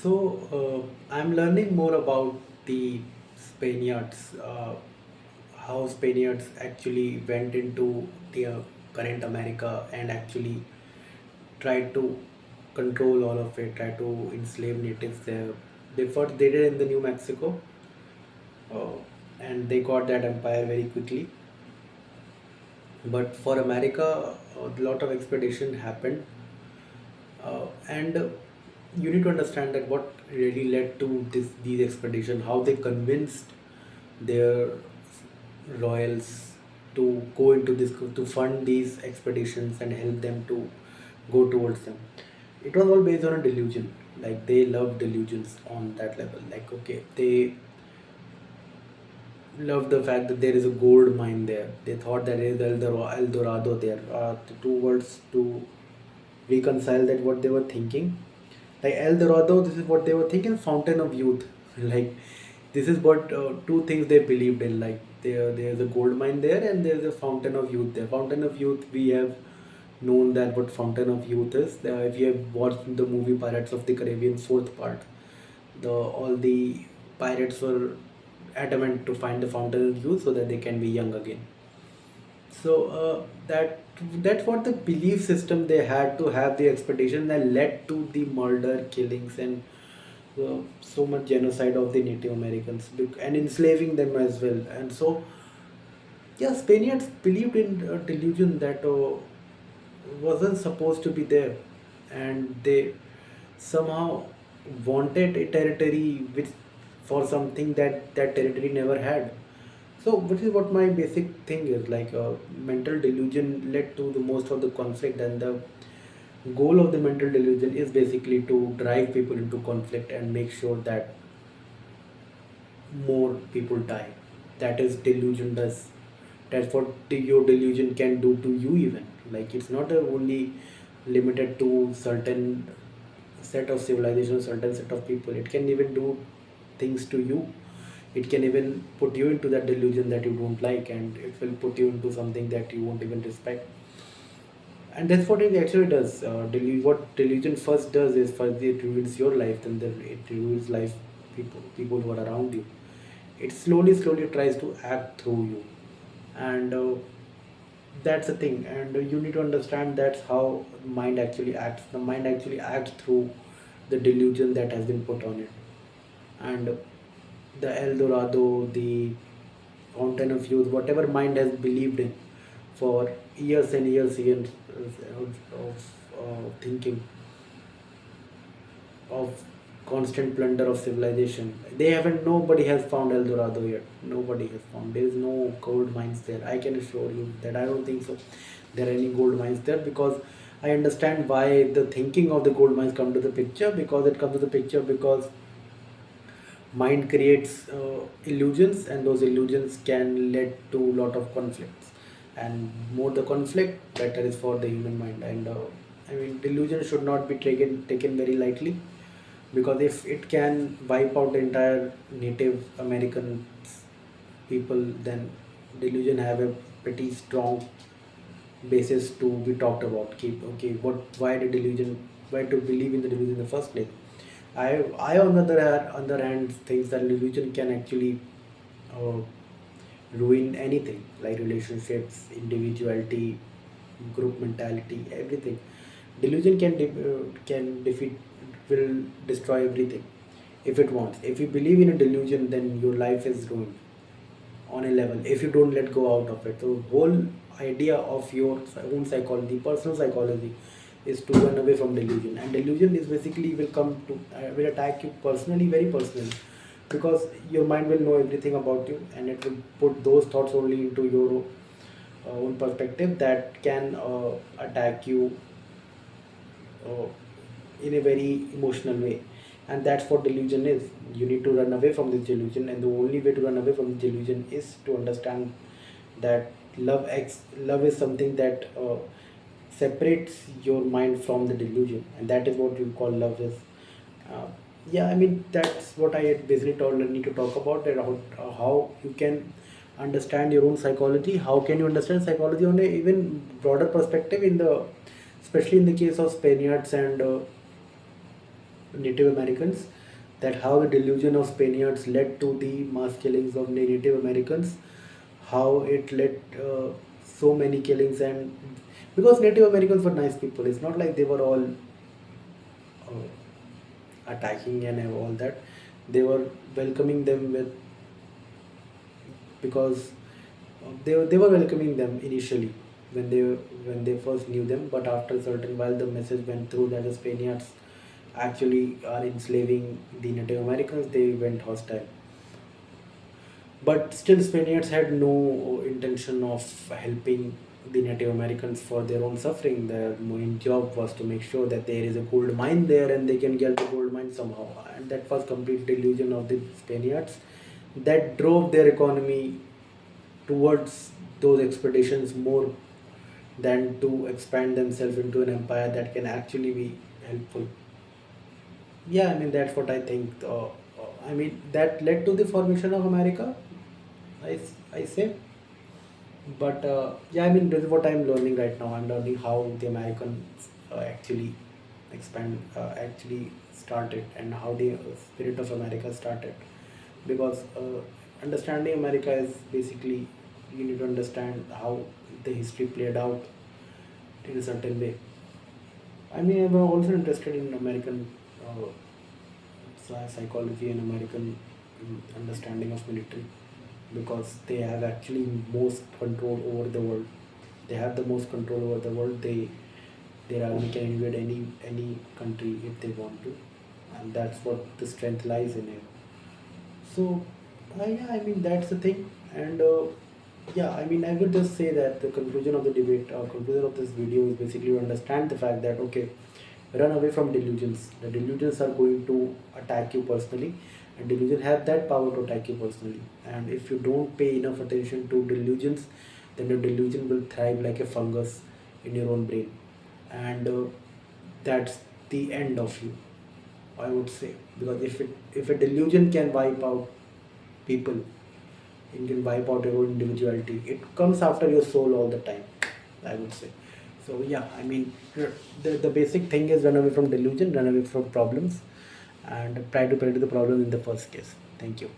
I'm learning more about the Spaniards, how Spaniards actually went into the current America and actually tried to control all of it, tried to enslave natives there. They first did it in the New Mexico, uh, and they got that empire very quickly. But for America, a lot of expedition happened, and you need to understand that what really led to these expedition, how they convinced their royals to go into this, to fund these expeditions and help them to go towards them. It was all based on a delusion. Like they love delusions on that level. Like okay, they love the fact that there is a gold mine there. They thought that there is El Dorado there. The two words to reconcile that what they were thinking. Like El Dorado, this is what they were thinking. Fountain of youth. Like this is what two things they believed in. Like there's a gold mine there and there's a fountain of youth there. Fountain of youth, we have known that what fountain of youth is. If you have watched the movie Pirates of the Caribbean fourth part, the all the pirates were adamant to find the fountain of youth so that they can be young again. That's what the belief system they had to have the expedition that led to the murder, killings, and so much genocide of the Native Americans and enslaving them as well. And so, yeah, Spaniards believed in a delusion that wasn't supposed to be there, and they somehow wanted a territory which for something that that territory never had. So, which is what my basic thing is like. Mental delusion led to the most of the conflict, and the goal of the mental delusion is basically to drive people into conflict and make sure that more people die. That is delusion does. That's what your delusion can do to you even. Like it's not only limited to certain set of civilization, certain set of people. It can even do things to you. It can even put you into that delusion that you don't like, and it will put you into something that you won't even respect. And that's what it actually does. What delusion first does is first it ruins your life, then it ruins life people who are around you. It slowly tries to act through you, and that's the thing. And you need to understand that's how mind actually acts. The mind actually acts through the delusion that has been put on it, and the El Dorado, the fountain of youth, whatever mind has believed in for years of thinking, of constant plunder of civilization. They haven't, nobody has found El Dorado yet. Nobody has found. There is no gold mines there. I can assure you that I don't think so. There are any gold mines there because I understand why the thinking of the gold mines come to the picture, because it comes to the picture because mind creates illusions, and those illusions can lead to a lot of conflicts, and more the conflict better is for the human mind. And I mean delusion should not be taken very lightly, because if it can wipe out the entire Native American people, then delusion have a pretty strong basis to be talked about. Keep okay, why the delusion, why to believe in the delusion in the first place. I on the other hand thinks that delusion can actually uh, ruin anything like relationships, individuality, group mentality, everything. Delusion can defeat, will destroy everything if it wants. If you believe in a delusion, then your life is ruined on a level if you don't let go out of it. So whole idea of your own psychology, personal psychology, is to run away from delusion. And delusion is basically will come to will attack you personally, very personally, because your mind will know everything about you, and it will put those thoughts only into your own perspective that can attack you uh, in a very emotional way. And that's what delusion is. You need to run away from this delusion, and the only way to run away from this delusion is to understand that love is something that separates your mind from the delusion, and that is what you call love is. uh, yeah, I mean that's what I had basically told need to talk about, that how you can understand your own psychology. How can you understand psychology on a even broader perspective, in the especially in the case of Spaniards and Native Americans, that how the delusion of Spaniards led to the mass killings of Native Americans, how it led so many killings. And because Native Americans were nice people, it's not like they were all attacking and all that. They were welcoming them with, because they were welcoming them initially when they first knew them, but after a certain while the message went through that the Spaniards actually are enslaving the Native Americans. They went hostile, but still Spaniards had no intention of helping the Native Americans for their own suffering. Their main job was to make sure that there is a gold mine there and they can get the gold mine somehow, and that was complete delusion of the Spaniards that drove their economy towards those expeditions more than to expand themselves into an empire that can actually be helpful. Yeah, I mean that's what I think. I mean that led to the formation of America. I say, but yeah, I mean this is what I'm learning right now. I'm learning how the Americans actually actually started, and how the spirit of America started. Because understanding America is basically, you need to understand how the history played out in a certain way. I mean, I'm also interested in American psychology and American understanding of military, because they have actually most control over the world. They have the most control over the world. Their army can invade any country if they want to, and that's what the strength lies in it. So, yeah, I mean that's the thing, and yeah, I mean I would just say that the conclusion of the debate, or conclusion of this video, is basically to understand the fact that okay, run away from delusions. The delusions are going to attack you personally, and delusion have that power to attack you personally. And if you don't pay enough attention to delusions, then the delusion will thrive like a fungus in your own brain, and that's the end of you, I would say. Because if a delusion can wipe out people, it can wipe out your own individuality. It comes after your soul all the time, I would say. So yeah, I mean the basic thing is run away from delusion, run away from problems, and try to pay to the problem in the first case. Thank you.